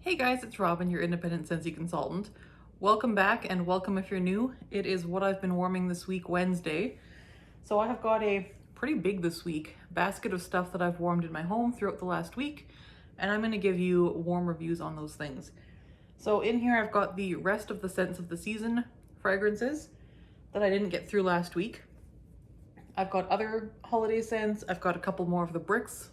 Hey guys, it's Robyn, your independent Scentsy consultant. Welcome back and welcome if you're new. It is what I've been warming this week, Wednesday. So I have got a pretty big this week basket of stuff that I've warmed in my home throughout the last week, and I'm going to give you warm reviews on those things. So in here I've got the rest of the scents of the season fragrances that I didn't get through last week. I've got other holiday scents. I've got a couple more of the bricks,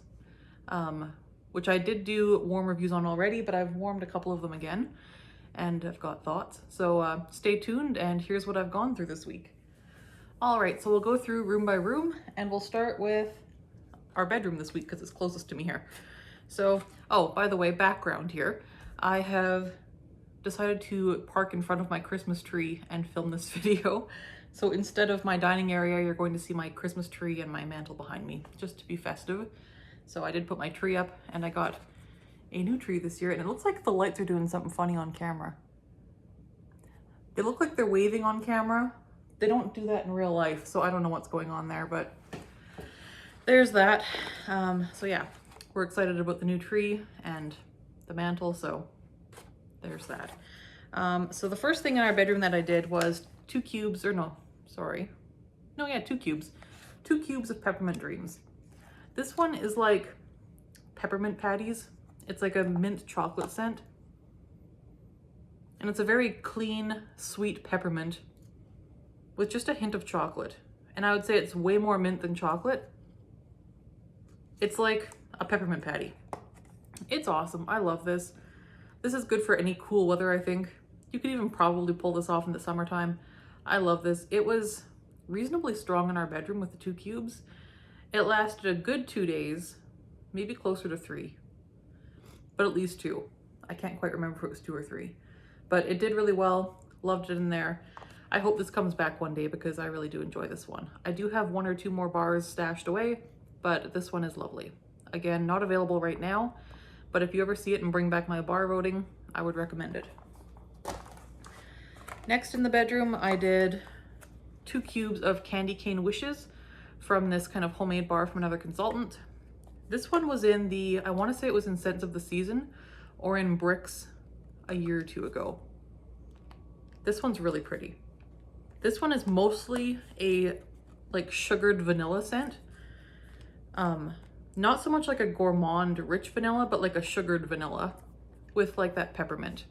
which I did do warm reviews on already, but I've warmed a couple of them again and I've got thoughts. So stay tuned and here's what I've gone through this week. All right, so we'll go through room by room and we'll start with our bedroom this week because it's closest to me here. So, oh, by the way, background here. I have decided to park in front of my Christmas tree and film this video. So instead of my dining area, you're going to see my Christmas tree and my mantle behind me, just to be festive. So I did put my tree up and I got a new tree this year and it looks like the lights are doing something funny on camera. They look like they're waving on camera. They don't do that in real life, so I don't know what's going on there, but there's that. So yeah, we're excited about the new tree and the mantle, so there's that. So the first thing in our bedroom that I did was 2 cubes of Peppermint Dreams. This one is like peppermint patties. It's like a mint chocolate scent. And it's a very clean, sweet peppermint with just a hint of chocolate. And I would say it's way more mint than chocolate. It's like a peppermint patty. It's awesome. I love this. This is good for any cool weather, I think. You could even probably pull this off in the summertime. I love this. It was reasonably strong in our bedroom with the 2 cubes. It lasted a good 2 days, maybe closer to 3, but at least 2. I can't quite remember if it was 2 or 3, but it did really well. Loved it in there. I hope this comes back one day because I really do enjoy this one. I do have 1 or 2 more bars stashed away, but this one is lovely. Again, not available right now, but if you ever see it and bring back my bar voting, I would recommend it. Next in the bedroom, I did 2 cubes of Candy Cane Wishes from this kind of homemade bar from another consultant. This one was in the, I want to say it was in Scents of the Season or in Bricks a year or 2 ago. This one's really pretty. This one is mostly a like sugared vanilla scent. Not so much like a gourmand rich vanilla, but like a sugared vanilla with like that peppermint.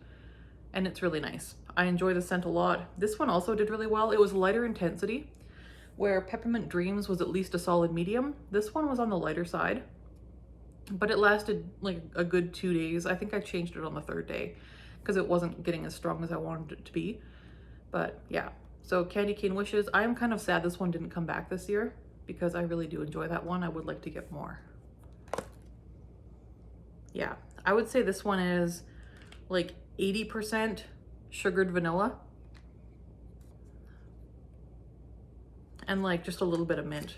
And it's really nice. I enjoy the scent a lot. This one also did really well. It was lighter intensity, where Peppermint Dreams was at least a solid medium. This one was on the lighter side, but it lasted like a good 2 days. I think I changed it on the 3rd day because it wasn't getting as strong as I wanted it to be. But yeah, so Candy Cane Wishes. I am kind of sad this one didn't come back this year because I really do enjoy that one. I would like to get more. Yeah, I would say this one is like 80% sugared vanilla and like just a little bit of mint.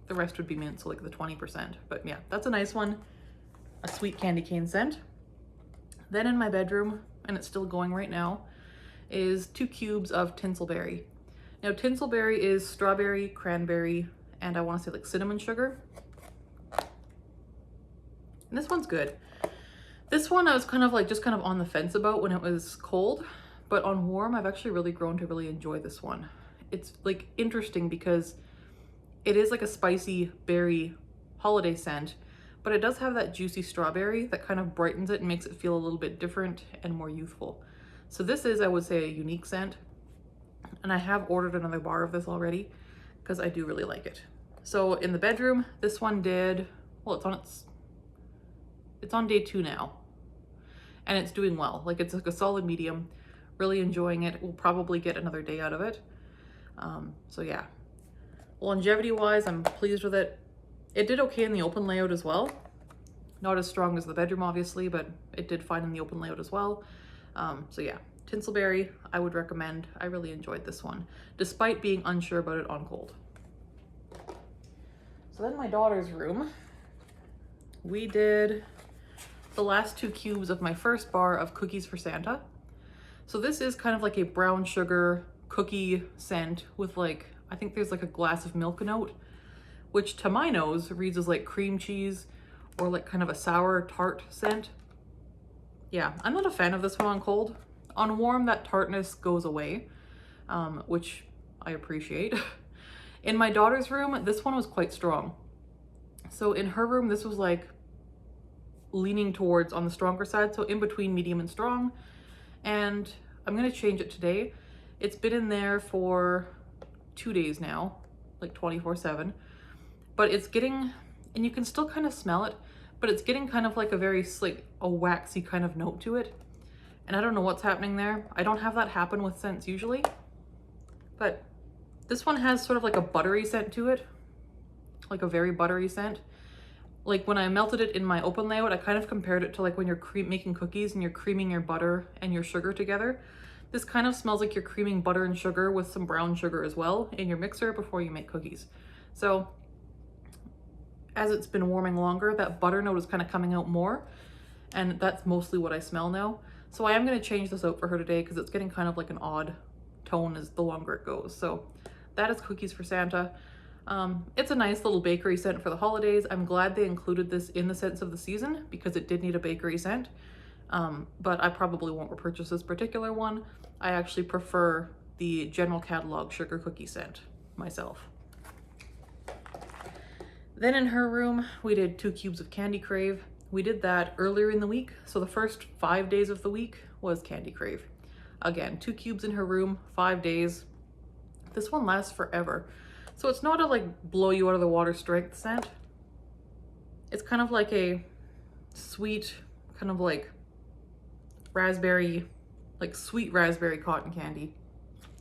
The rest would be mint, so like the 20%. But yeah, that's a nice one. A sweet candy cane scent. Then in my bedroom, and it's still going right now, is 2 cubes of Tinselberry. Now Tinselberry is strawberry, cranberry, and I want to say like cinnamon sugar. And this one's good. This one I was kind of like just kind of on the fence about when it was cold, but on warm I've actually really grown to really enjoy this one. It's like interesting because it is like a spicy berry holiday scent, but it does have that juicy strawberry that kind of brightens it and makes it feel a little bit different and more youthful. So this is, I would say, a unique scent, and I have ordered another bar of this already because I do really like it. So in the bedroom, this one did, well, it's on day 2 now, and it's doing well. Like it's like a solid medium, really enjoying it. We'll probably get another day out of it. So yeah, longevity wise, I'm pleased with it. It did okay in the open layout as well. Not as strong as the bedroom, obviously, but it did fine in the open layout as well. So yeah, Tinselberry, I would recommend. I really enjoyed this one, despite being unsure about it on cold. So then my daughter's room, we did the last 2 cubes of my first bar of Cookies for Santa. So this is kind of like a brown sugar cookie scent with like, I think there's like a glass of milk note, which to my nose reads as like cream cheese or like kind of a sour tart scent. Yeah, I'm not a fan of this one on cold. On warm, that tartness goes away, which I appreciate. In my daughter's room, this one was quite strong. So in her room, this was like leaning towards on the stronger side, so in between medium and strong. And I'm gonna change it today. It's been in there for 2 days now, like 24/7, but it's getting, and you can still kind of smell it, but it's getting kind of like a very like a waxy kind of note to it. And I don't know what's happening there. I don't have that happen with scents usually, but this one has sort of like a buttery scent to it, like a very buttery scent. Like when I melted it in my open layout, I kind of compared it to like when you're making cookies and you're creaming your butter and your sugar together. This kind of smells like you're creaming butter and sugar with some brown sugar as well in your mixer before you make cookies. So as it's been warming longer, that butter note is kind of coming out more, and that's mostly what I smell now. So I am going to change this out for her today because it's getting kind of like an odd tone as the longer it goes. So that is Cookies for Santa. It's a nice little bakery scent for the holidays. I'm glad they included this in the scents of the season because it did need a bakery scent. But I probably won't repurchase this particular one. I actually prefer the general catalog sugar cookie scent myself. Then in her room, we did 2 cubes of Candy Crave. We did that earlier in the week. So the first 5 days of the week was Candy Crave. Again, 2 cubes in her room, 5 days. This one lasts forever. So it's not a like blow you out of the water strength scent. It's kind of like a sweet, kind of like raspberry, like sweet raspberry cotton candy.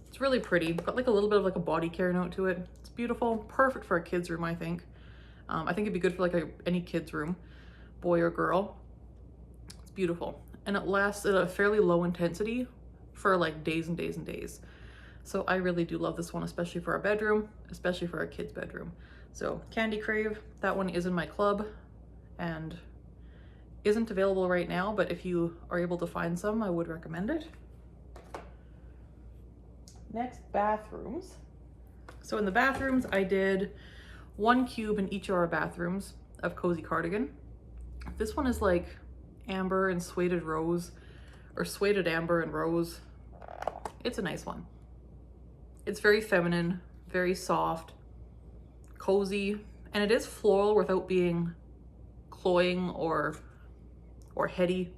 It's really pretty. Got like a little bit of like a body care note to it. It's beautiful. Perfect for a kid's room, I think. I think it'd be good for like any kid's room, boy or girl. It's beautiful. And it lasts at a fairly low intensity for like days and days and days. So I really do love this one, especially for our bedroom, especially for our kids' bedroom. So Candy Crave, that one is in my club and isn't available right now, but if you are able to find some, I would recommend it. Next, bathrooms. So in the bathrooms, I did 1 cube in each of our bathrooms of Cozy Cardigan. This one is like amber and suede rose, or suede amber and rose. It's a nice one. It's very feminine, very soft, cozy, and it is floral without being cloying or heady.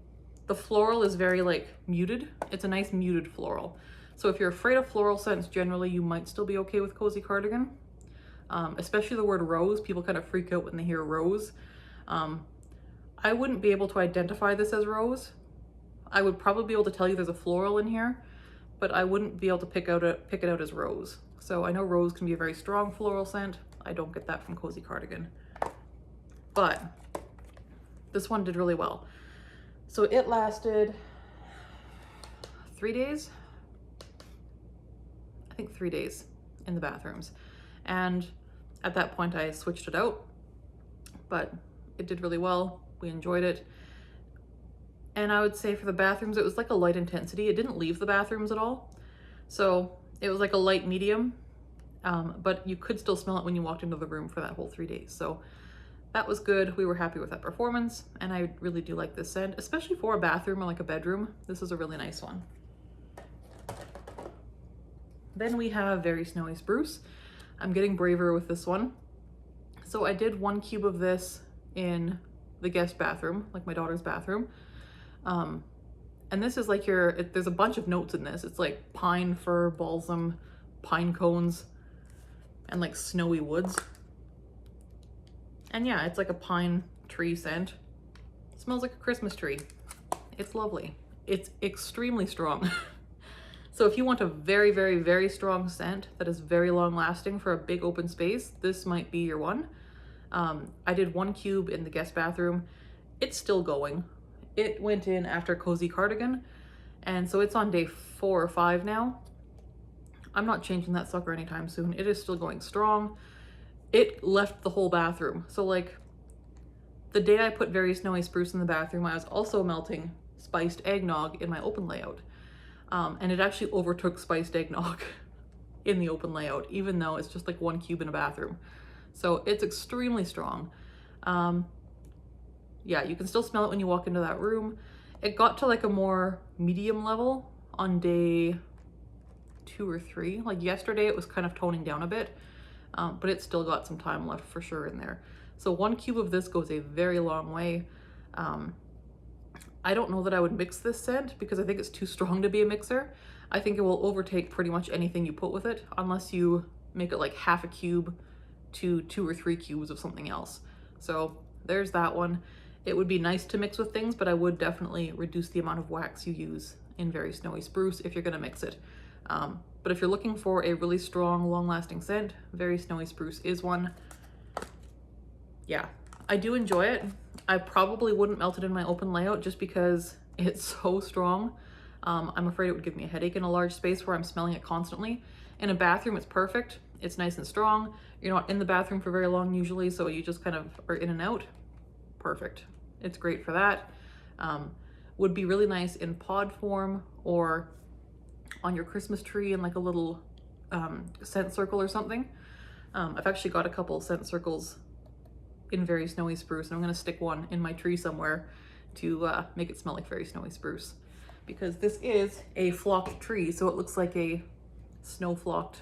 The floral is very like muted. It's a nice muted floral. So if you're afraid of floral scents, generally you might still be okay with Cozy Cardigan. Especially the word rose, people kind of freak out when they hear rose. I wouldn't be able to identify this as rose. I would probably be able to tell you there's a floral in here, but I wouldn't be able to pick it out as rose. So I know rose can be a very strong floral scent. I don't get that from Cozy Cardigan. But this one did really well. So it lasted 3 days. I think 3 days in the bathrooms. And at that point I switched it out, but it did really well. We enjoyed it. And I would say for the bathrooms, it was like a light intensity. It didn't leave the bathrooms at all. So it was like a light medium, but you could still smell it when you walked into the room for that whole 3 days. So that was good. We were happy with that performance. And I really do like this scent, especially for a bathroom or like a bedroom. This is a really nice one. Then we have Very Snowy Spruce. I'm getting braver with this one. So I did 1 cube of this in the guest bathroom, like my daughter's bathroom. And this is like there's a bunch of notes in this. It's like pine, fir, balsam, pine cones, and like snowy woods. And yeah, it's like a pine tree scent. It smells like a Christmas tree. It's lovely. It's extremely strong. So if you want a very, very, very strong scent that is very long lasting for a big open space, this might be your one. I did 1 cube in the guest bathroom. It's still going. It went in after Cozy Cardigan, and so it's on day 4 or 5 now. I'm not changing that sucker anytime soon. It is still going strong. It left the whole bathroom. So like the day I put Very Snowy Spruce in the bathroom, I was also melting spiced eggnog in my open layout. And it actually overtook spiced eggnog in the open layout, even though it's just like 1 cube in a bathroom. So it's extremely strong. Yeah, you can still smell it when you walk into that room. It got to like a more medium level on day 2 or 3. Like yesterday it was kind of toning down a bit, but it's still got some time left for sure in there. So 1 cube of this goes a very long way. I don't know that I would mix this scent because I think it's too strong to be a mixer. I think it will overtake pretty much anything you put with it, unless you make it like half a cube to 2 or 3 cubes of something else. So there's that one. It would be nice to mix with things, but I would definitely reduce the amount of wax you use in Very Snowy Spruce if you're gonna mix it. But if you're looking for a really strong, long-lasting scent, Very Snowy Spruce is one. Yeah, I do enjoy it. I probably wouldn't melt it in my open layout just because it's so strong. I'm afraid it would give me a headache in a large space where I'm smelling it constantly. In a bathroom, it's perfect. It's nice and strong. You're not in the bathroom for very long usually, so you just kind of are in and out. Perfect. It's great for that. Would be really nice in pod form or on your Christmas tree in like a little scent circle or something. I've actually got a couple scent circles in Very Snowy Spruce, and I'm gonna stick one in my tree somewhere to make it smell like Very Snowy Spruce, because this is a flocked tree, so it looks like a snow flocked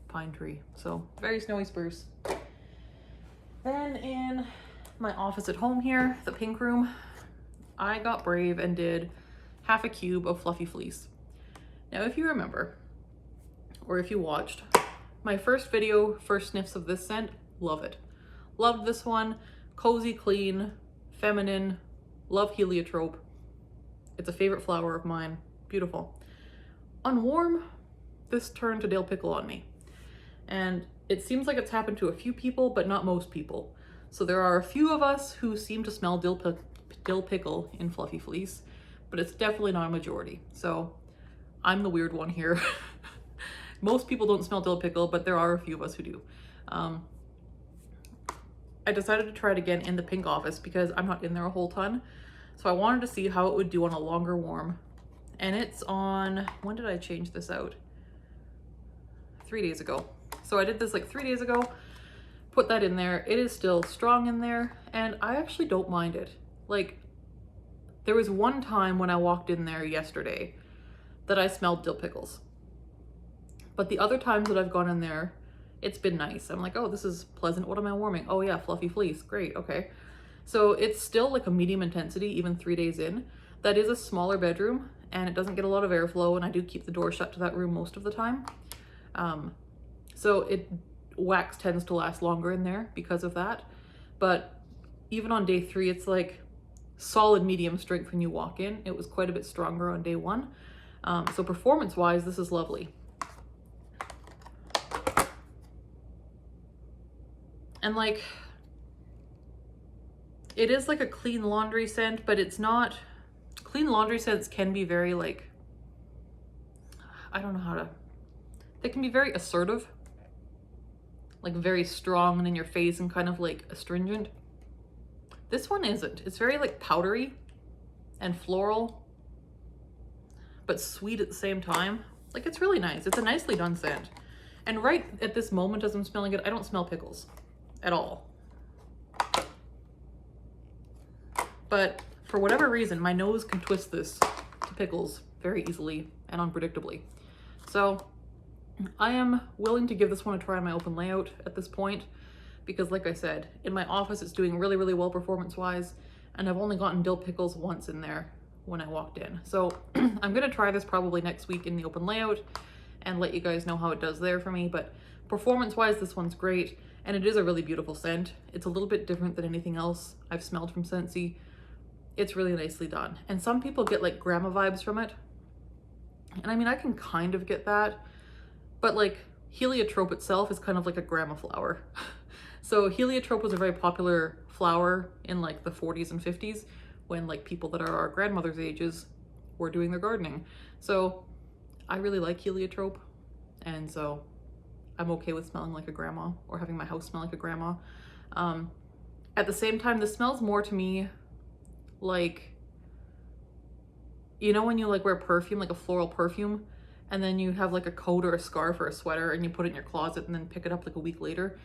pine tree. So Very Snowy Spruce. Then in my office at home here, the pink room, I got brave and did half a cube of Fluffy Fleece. Now, if you remember, or if you watched, my first video, first sniffs of this scent, love it. Loved this one, cozy, clean, feminine, love heliotrope. It's a favorite flower of mine, beautiful. On warm, this turned to dill pickle on me. And it seems like it's happened to a few people, but not most people. So there are a few of us who seem to smell dill pickle in Fluffy Fleece, but it's definitely not a majority. So I'm the weird one here. Most people don't smell dill pickle, but there are a few of us who do. I decided to try it again in the pink office because I'm not in there a whole ton. So I wanted to see how it would do on a longer warm. And it's on, when did I change this out? 3 days ago. So I did this like 3 days ago, put that in there. It is still strong in there, and I actually don't mind it. Like, there was one time when I walked in there yesterday that I smelled dill pickles. But the other times that I've gone in there, it's been nice. I'm like, oh, this is pleasant. What am I warming? Oh yeah, Fluffy Fleece. Great, okay. So it's still like a medium intensity, even 3 days in. That is a smaller bedroom, and it doesn't get a lot of airflow, and I do keep the door shut to that room most of the time. So wax tends to last longer in there because of that. But even on day 3, it's like solid medium strength when you walk in. It was quite a bit stronger on day 1. So performance-wise, this is lovely. And like, it is like a clean laundry scent, but it's not, clean laundry scents can be very like, I don't know how to, they can be very assertive, like very strong and in your face and kind of like astringent. This one isn't. It's very like powdery and floral, but sweet at the same time. Like, it's really nice. It's a nicely done scent. And right at this moment as I'm smelling it, I don't smell pickles at all. But for whatever reason, my nose can twist this to pickles very easily and unpredictably. So I am willing to give this one a try in my open layout at this point, because like I said, in my office it's doing really, really well performance-wise, and I've only gotten dill pickles once in there when I walked in. So I'm gonna try this probably next week in the open layout and let you guys know how it does there for me. But performance-wise, this one's great, and it is a really beautiful scent. It's a little bit different than anything else I've smelled from Scentsy. It's really nicely done. And some people get like grandma vibes from it. And I mean, I can kind of get that, but like heliotrope itself is kind of like a grandma flower. So heliotrope was a very popular flower in like the 40s and 50s when like people that are our grandmother's ages were doing their gardening. So I really like heliotrope, and so I'm okay with smelling like a grandma or having my house smell like a grandma. At the same time, this smells more to me like, you know when you like wear perfume, like a floral perfume, and then you have like a coat or a scarf or a sweater and you put it in your closet and then pick it up like a week later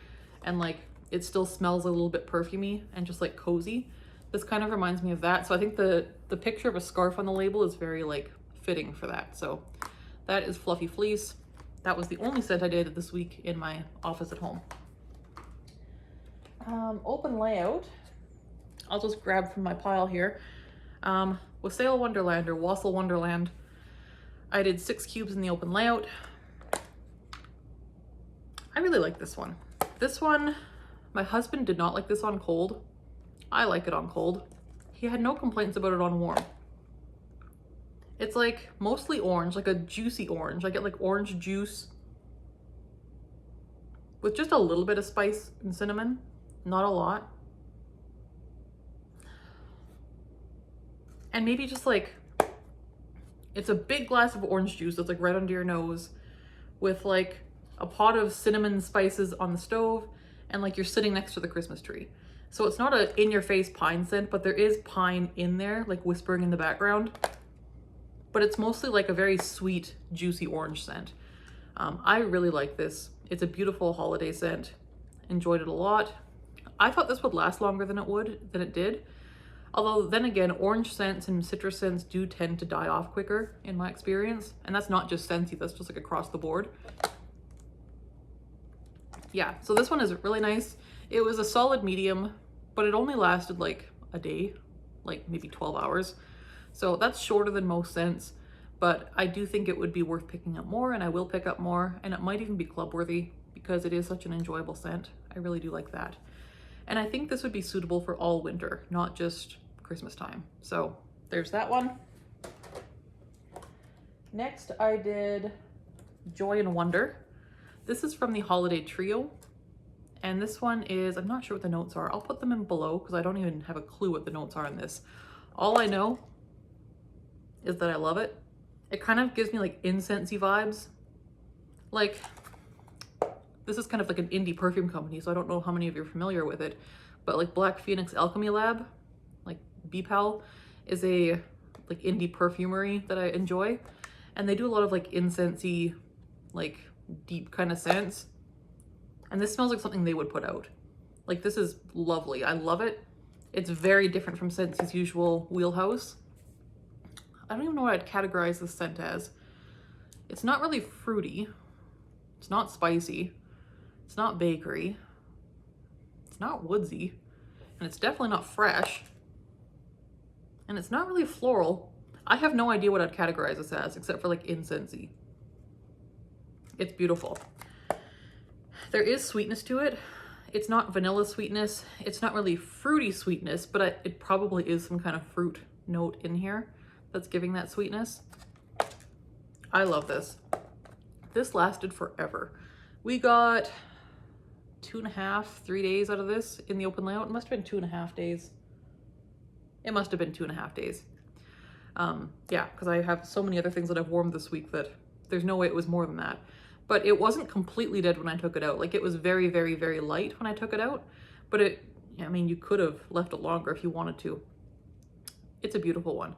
and like it still smells a little bit perfumey and just like cozy. This kind of reminds me of that. So I think the the picture of a scarf on the label is very like fitting for that. So that is Fluffy Fleece. That was the only scent I did this week in my office at home. Open layout, I'll just grab from my pile here. Waffle Wonderland or Waffle Wonderland. I did 6 cubes in the open layout. I really like this one. This one, my husband did not like this on cold. I like it on cold. He had no complaints about it on warm. It's like mostly orange, like a juicy orange. I get like orange juice with just a little bit of spice and cinnamon, not a lot. And maybe just like, it's a big glass of orange juice that's like right under your nose with like a pot of cinnamon spices on the stove, and like you're sitting next to the Christmas tree. So it's not a in-your-face pine scent, but there is pine in there, like whispering in the background. But it's mostly like a very sweet, juicy orange scent. I really like this. It's a beautiful holiday scent. Enjoyed it a lot. I thought this would last longer than it did. Although then again, orange scents and citrus scents do tend to die off quicker in my experience. And that's not just Scentsy, that's just like across the board. Yeah, so this one is really nice. It was a solid medium, but it only lasted like a day, like maybe 12 hours. So that's shorter than most scents, but I do think it would be worth picking up more, and I will pick up more, and it might even be club worthy because it is such an enjoyable scent. I really do like that. And I think this would be suitable for all winter, not just Christmas time. So there's that one. Next I did Joy and Wonder. This is from the Holiday Trio. And this one is, I'm not sure what the notes are. I'll put them in below because I don't even have a clue what the notes are in this. All I know is that I love it. It kind of gives me like incensey vibes. Like, this is kind of like an indie perfume company, so I don't know how many of you are familiar with it, but like Black Phoenix Alchemy Lab, like BPAL, is a like indie perfumery that I enjoy. And they do a lot of like incensey, like deep kind of scents. And this smells like something they would put out. Like, this is lovely. I love it. It's very different from Scentsy's usual wheelhouse. I don't even know what I'd categorize this scent as. It's not really fruity. It's not spicy. It's not bakery. It's not woodsy. And it's definitely not fresh. And it's not really floral. I have no idea what I'd categorize this as, except for like incensey. It's beautiful. There is sweetness to it. It's not vanilla sweetness. It's not really fruity sweetness, but it probably is some kind of fruit note in here that's giving that sweetness. I love this. This lasted forever. We got 2.5, 3 days out of this in the open layout. It must have been 2.5 days. It must have been 2.5 days. Yeah, because I have so many other things that I've warmed this week that there's no way it was more than that. But it wasn't completely dead when I took it out. Like, it was very, very, very light when I took it out. But I mean, you could have left it longer if you wanted to. It's a beautiful one.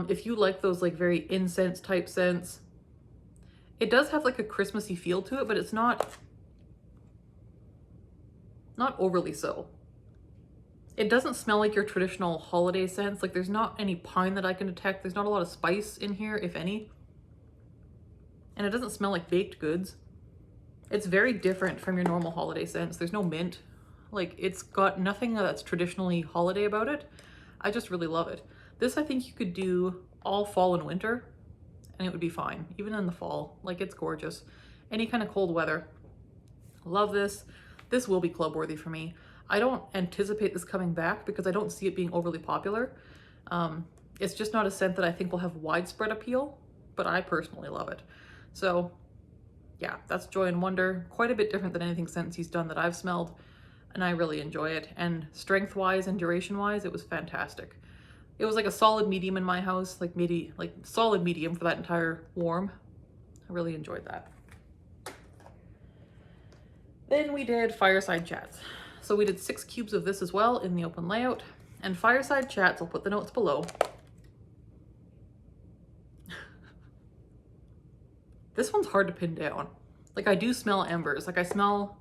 If you like those like very incense type scents, it does have like a Christmassy feel to it, but it's not overly so. It doesn't smell like your traditional holiday scents. Like, there's not any pine that I can detect. There's not a lot of spice in here, if any. And it doesn't smell like baked goods. It's very different from your normal holiday scents. There's no mint. Like, it's got nothing that's traditionally holiday about it. I just really love it. This, I think you could do all fall and winter and it would be fine. Even in the fall, like, it's gorgeous. Any kind of cold weather. Love this. This will be club worthy for me. I don't anticipate this coming back because I don't see it being overly popular. It's just not a scent that I think will have widespread appeal, but I personally love it. So yeah, that's Joy and Wonder. Quite a bit different than anything Scentsy's done that I've smelled, and I really enjoy it. And strength-wise and duration-wise, it was fantastic. It was like a solid medium in my house, like maybe like solid medium for that entire warm. I really enjoyed that. Then we did Fireside Chats. So we did 6 cubes of this as well in the open layout. And Fireside Chats, I'll put the notes below. This one's hard to pin down. Like, I do smell embers. Like, I smell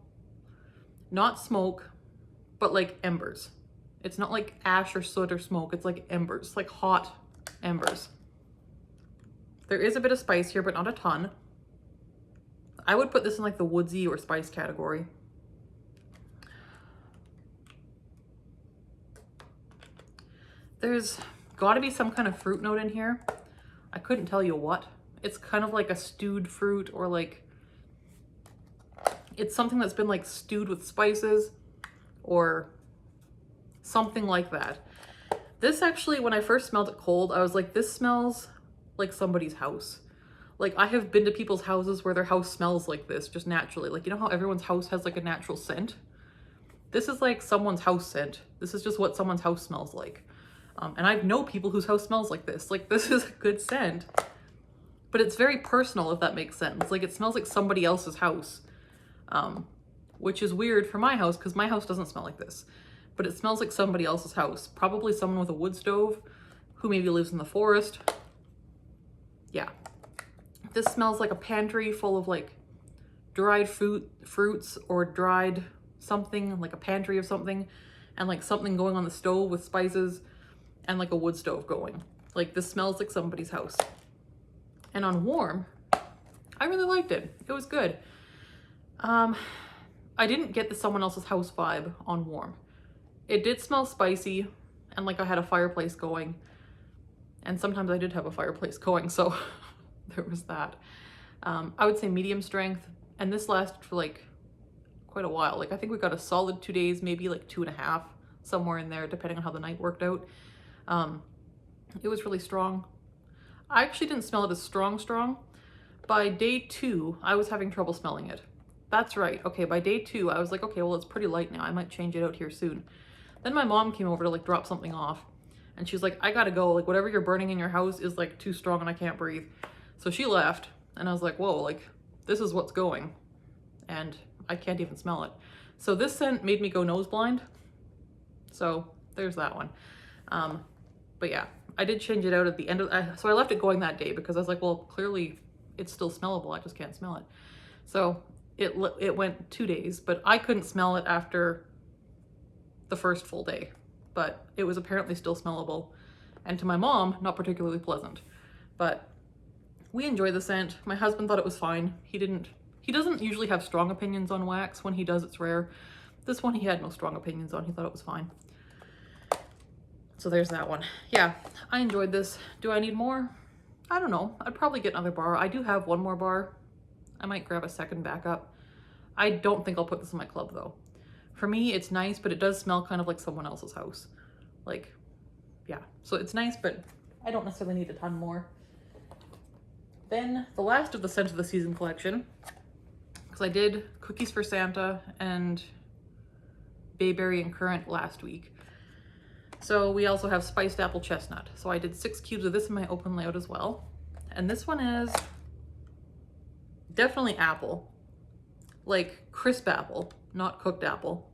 not smoke, but like embers. It's not like ash or soot or smoke. It's like embers, like hot embers. There is a bit of spice here, but not a ton. I would put this in like the woodsy or spice category. There's got to be some kind of fruit note in here. I couldn't tell you what. It's kind of like a stewed fruit, or like it's something that's been like stewed with spices or something like that. This actually, when I first smelled it cold, I was like, this smells like somebody's house. Like, I have been to people's houses where their house smells like this just naturally. Like, you know how everyone's house has like a natural scent? This is like someone's house scent. This is just what someone's house smells like. And I know people whose house smells like this. Like, this is a good scent, but it's very personal, if that makes sense. Like, it smells like somebody else's house, which is weird for my house because my house doesn't smell like this, but it smells like somebody else's house. Probably someone with a wood stove who maybe lives in the forest. Yeah. This smells like a pantry full of like dried fruits or dried something, like a pantry of something, and like something going on the stove with spices and like a wood stove going. Like, this smells like somebody's house. And on warm, I really liked it. It was good. I didn't get the someone else's house vibe on warm. It did smell spicy, and like I had a fireplace going, and sometimes I did have a fireplace going, so there was that. I would say medium strength, and this lasted for like quite a while. Like, I think we got a solid 2 days, maybe like 2.5, somewhere in there, depending on how the night worked out. It was really strong. I actually didn't smell it as strong. By day 2, I was having trouble smelling it. That's right. Okay, by day 2, I was like, okay, well, it's pretty light now. I might change it out here soon. Then my mom came over to like drop something off, and she's like, I gotta go. Like, whatever you're burning in your house is like too strong and I can't breathe. So she left, and I was like, whoa, like, this is what's going, and I can't even smell it. So this scent made me go nose blind. So there's that one. But yeah, I did change it out at the end of, so I left it going that day because I was like, well, clearly it's still smellable. I just can't smell it. So it went 2 days, but I couldn't smell it after the first full day, but it was apparently still smellable. And to my mom, not particularly pleasant, but we enjoy the scent. My husband thought it was fine. He doesn't usually have strong opinions on wax. When he does, it's rare. This one he had no strong opinions on. He thought it was fine. So there's that one. Yeah, I enjoyed this. Do I need more? I don't know. I'd probably get another bar. I do have one more bar. I might grab a second backup. I don't think I'll put this in my club though. For me, it's nice, but it does smell kind of like someone else's house. Like, yeah. So it's nice, but I don't necessarily need a ton more. Then the last of the Scent of the Season collection, because I did Cookies for Santa and Bayberry and Currant last week. So we also have Spiced Apple Chestnut. So I did 6 cubes of this in my open layout as well. And this one is definitely apple, like crisp apple, not cooked apple.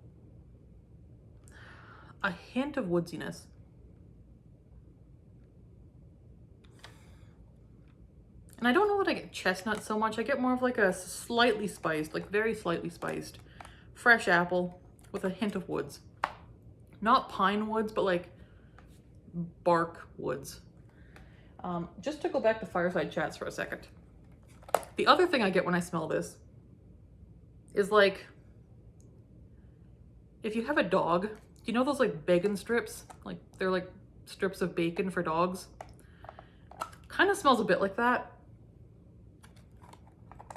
A hint of woodsiness. And I don't know that I get chestnut so much. I get more of like a slightly spiced, like very slightly spiced, fresh apple with a hint of woods. Not pine woods, but like bark woods. Just to go back to fireside chats for a second. The other thing I get when I smell this is like, if you have a dog, you know those like bacon strips? Like, they're like strips of bacon for dogs. Kind of smells a bit like that.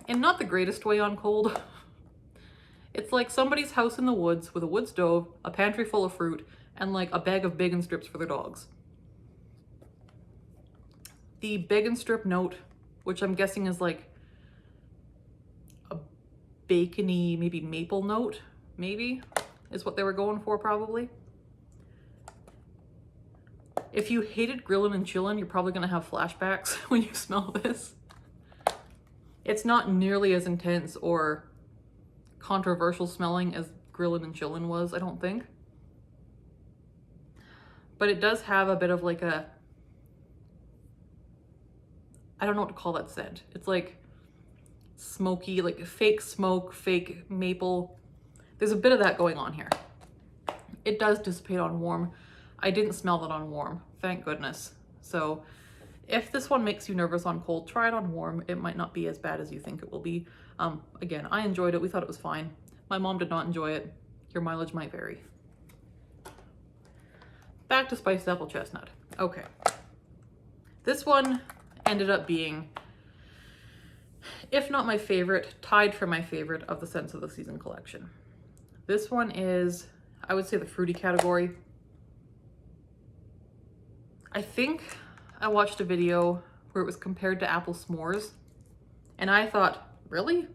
And not the greatest way on cold. It's like somebody's house in the woods with a wood stove, a pantry full of fruit, and like a bag of bacon strips for their dogs. The bacon strip note, which I'm guessing is like a bacony, maybe maple note, maybe, is what they were going for probably. If you hated grillin' and chillin', you're probably gonna have flashbacks when you smell this. It's not nearly as intense or controversial smelling as grillin' and chillin' was, I don't think. But it does have a bit of like a, I don't know what to call that scent. It's like smoky, like fake smoke, fake maple. There's a bit of that going on here. It does dissipate on warm. I didn't smell that on warm, thank goodness. So if this one makes you nervous on cold, try it on warm. It might not be as bad as you think it will be. Again, I enjoyed it. We thought it was fine. My mom did not enjoy it. Your mileage might vary. Back to spiced apple chestnut. Okay. This one ended up being, if not my favorite, tied for my favorite of the Scents of the Season collection. This one is, I would say, the fruity category. I think I watched a video where it was compared to apple s'mores, and I thought, really?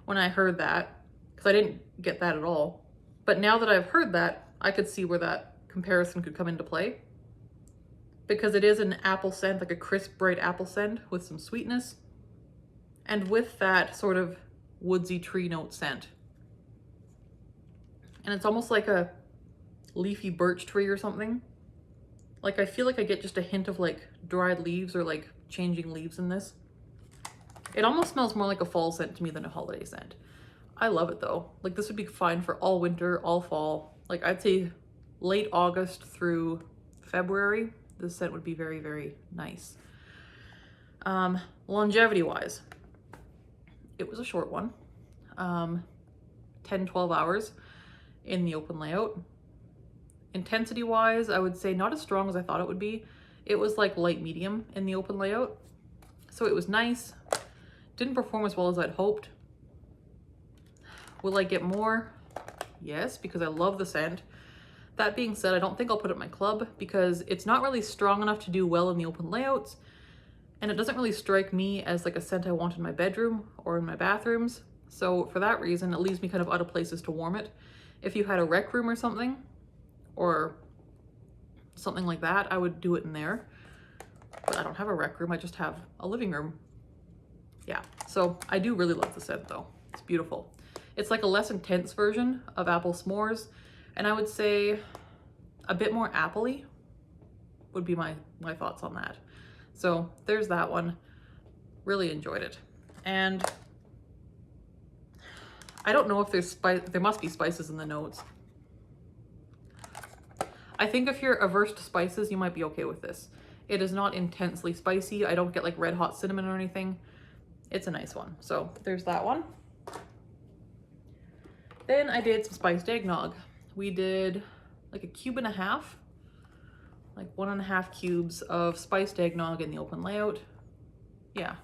When I heard that, because I didn't get that at all. But now that I've heard that, I could see where that comparison could come into play. Because it is an apple scent, like a crisp, bright apple scent with some sweetness. And with that sort of woodsy tree note scent. And it's almost like a leafy birch tree or something. Like I feel like I get just a hint of like dried leaves or like changing leaves in this. It almost smells more like a fall scent to me than a holiday scent. I love it though. Like this would be fine for all winter, all fall. Like I'd say late August through February, this scent would be very, very nice. Longevity wise, it was a short one. 10-12 hours in the open layout. Intensity wise, I would say not as strong as I thought it would be. It was like light medium in the open layout. So it was nice. Didn't perform as well as I'd hoped. Will I get more? Yes, because I love the scent. That being said, I don't think I'll put it in my club because it's not really strong enough to do well in the open layouts. And it doesn't really strike me as like a scent I want in my bedroom or in my bathrooms. So for that reason, it leaves me kind of out of places to warm it. If you had a rec room or something like that, I would do it in there. But I don't have a rec room, I just have a living room. Yeah, so I do really love the scent though. It's beautiful. It's like a less intense version of apple s'mores. And I would say a bit more appley would be my thoughts on that. So there's that one. Really enjoyed it. And I don't know if there's there must be spices in the notes. I think if you're averse to spices, you might be okay with this. It is not intensely spicy. I don't get like red hot cinnamon or anything. It's a nice one. So there's that one. Then I did some spiced eggnog. We did like 1.5 cubes, like 1.5 cubes of spiced eggnog in the open layout. Yeah,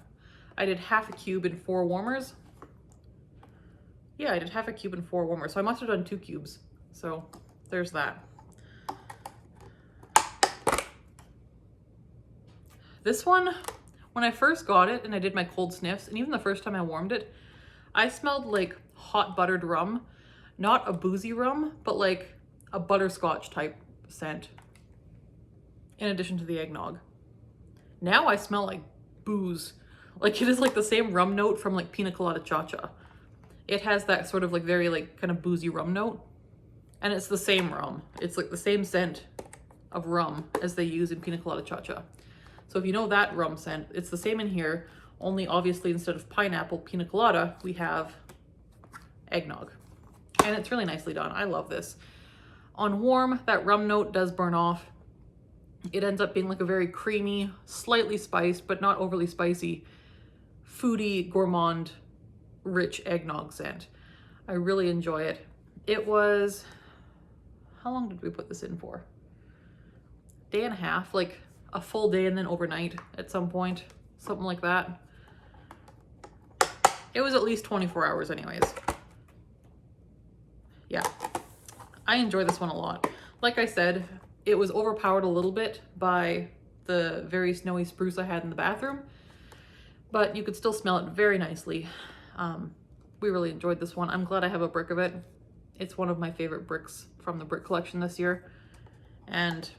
I did 1/2 cube in 4 warmers. Yeah, I did 1/2 cube in 4 warmers. So I must have done 2 cubes. So there's that. This one, when I first got it and I did my cold sniffs, and even the first time I warmed it, I smelled like hot buttered rum. Not a boozy rum, but like a butterscotch type scent. In addition to the eggnog. Now I smell like booze. Like it is like the same rum note from like Pina Colada Cha-Cha. It has that sort of like very like kind of boozy rum note. And it's the same rum. It's like the same scent of rum as they use in Pina Colada Cha-Cha. So if you know that rum scent, it's the same in here, only obviously instead of pineapple pina colada, we have eggnog. And it's really nicely done. I love this. On warm, that rum note does burn off. It ends up being like a very creamy, slightly spiced, but not overly spicy, foodie, gourmand, rich eggnog scent. I really enjoy it. It was, how long did we put this in for? 1.5 days, like a full day and then overnight at some point, something like that. It was at least 24 hours anyways. Yeah, I enjoy this one a lot. Like I said, it was overpowered a little bit by the very snowy spruce I had in the bathroom, but you could still smell it very nicely. We really enjoyed this one. I'm glad I have a brick of it. It's one of my favorite bricks from the brick collection this year. And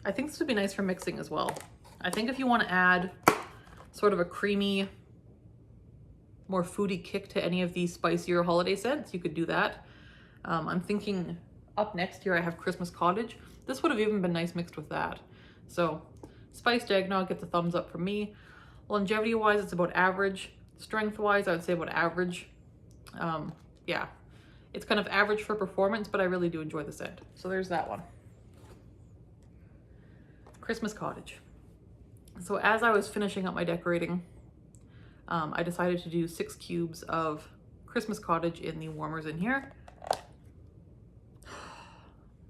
I think this would be nice for mixing as well. I think if you want to add sort of a creamy, more foodie kick to any of these spicier holiday scents, you could do that. I'm thinking up next year I have Christmas Cottage. This would have even been nice mixed with that. So spiced eggnog gets a thumbs up from me. Longevity wise, it's about average. Strength wise, I would say about average. Yeah, It's kind of average for performance, but I really do enjoy the scent. So there's that one. Christmas Cottage. So as I was finishing up my decorating, I decided to do 6 cubes of Christmas Cottage in the warmers in here.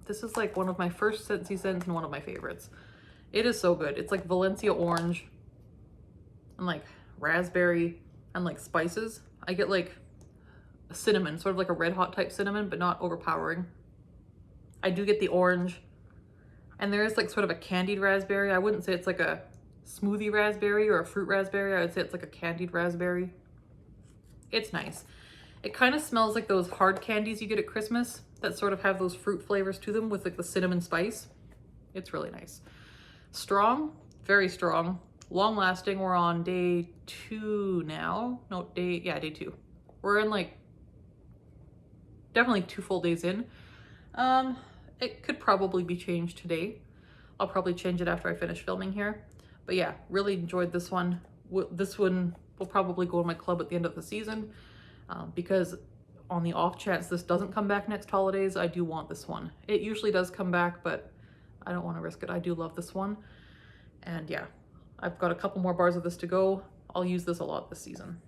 This is like one of my first Scentsy scents and one of my favorites. It is so good. It's like Valencia orange and like raspberry and like spices. I get like a cinnamon, sort of like a red hot type cinnamon, but not overpowering. I do get the orange, and there is like sort of a candied raspberry. I wouldn't say it's like a smoothie raspberry or a fruit raspberry. I would say it's like a candied raspberry. It's nice. It kind of smells like those hard candies you get at Christmas that sort of have those fruit flavors to them with like the cinnamon spice. It's really nice. Strong, very strong, long lasting. We're on day 2 now. No, day 2. We're in like definitely 2 full days in. It could probably be changed today. I'll probably change it after I finish filming here. But yeah, really enjoyed this one. This one will probably go in my club at the end of the season, because on the off chance this doesn't come back next holidays, I do want this one. It usually does come back, but I don't want to risk it. I do love this one. And yeah, I've got a couple more bars of this to go. I'll use this a lot this season.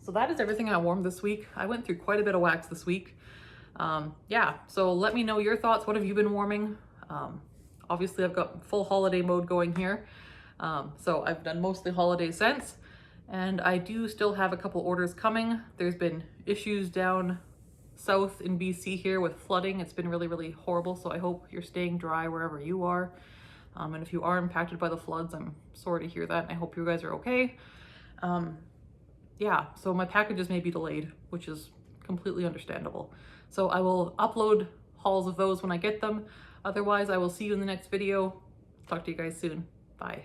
So that is everything I warmed this week. I went through quite a bit of wax this week. Yeah, so let me know your thoughts. What have you been warming? Obviously I've got full holiday mode going here. So I've done mostly holiday scents, and I do still have a couple orders coming. There's been issues down south in BC here with flooding. It's been really, really horrible. So I hope you're staying dry wherever you are. And if you are impacted by the floods, I'm sorry to hear that. And I hope you guys are okay. Yeah, so my packages may be delayed, which is completely understandable. So I will upload hauls of those when I get them. Otherwise, I will see you in the next video. Talk to you guys soon. Bye.